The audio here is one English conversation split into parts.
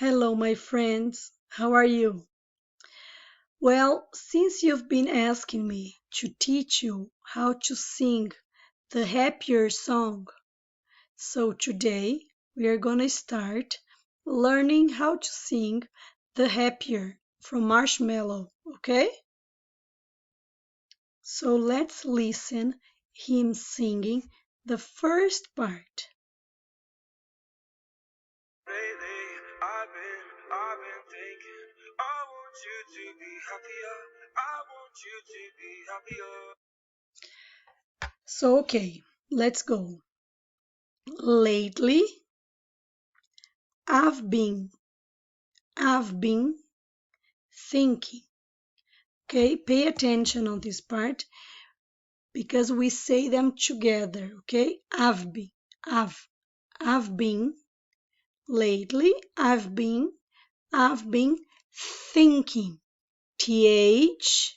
Hello, my friends. How are you? Well, since you've been asking me to teach you how to sing the happier song, so today we are going to start learning how to sing the happier from Marshmallow, okay? So let's listen him singing the first part. Lately, I've been thinking, I want you to be happier. I want you to be happier. So okay, let's go. Lately, I've been I've been thinking. Okay, pay attention on this part because we say them together. Okay, I've, I've been lately. I've been thinking. Th,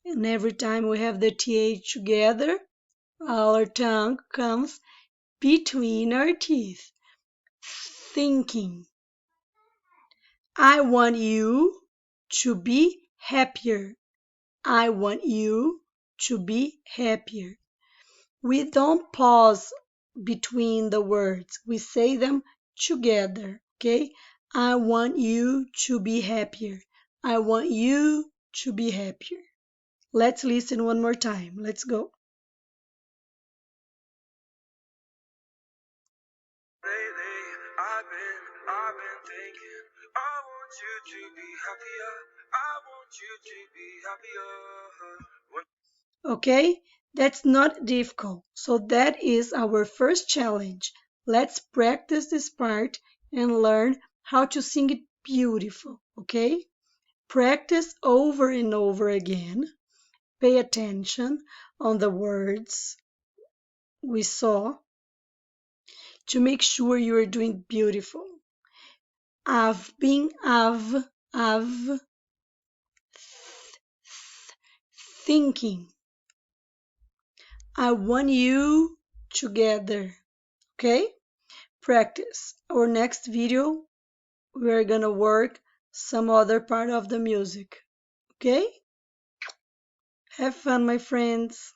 and every time we have the th together, our tongue comes between our teeth. Thinking. I want you to be happier. I want you to be happier. We don't pause between the words. We say them together, okay? I want you to be happier. I want you to be happier. Let's listen one more time. Let's go. Lately, I've been thinking, I want you to be happier. I want you to be happier. Okay? That's not difficult. So that is our first challenge. Let's practice this part and learn how to sing it beautiful, okay? Practice over and over again. Pay attention on the words we saw to make sure you are doing beautiful. I've thinking. I want you together. Okay? Practice. Our next video, we're gonna work some other part of the music. Okay? Have fun, my friends.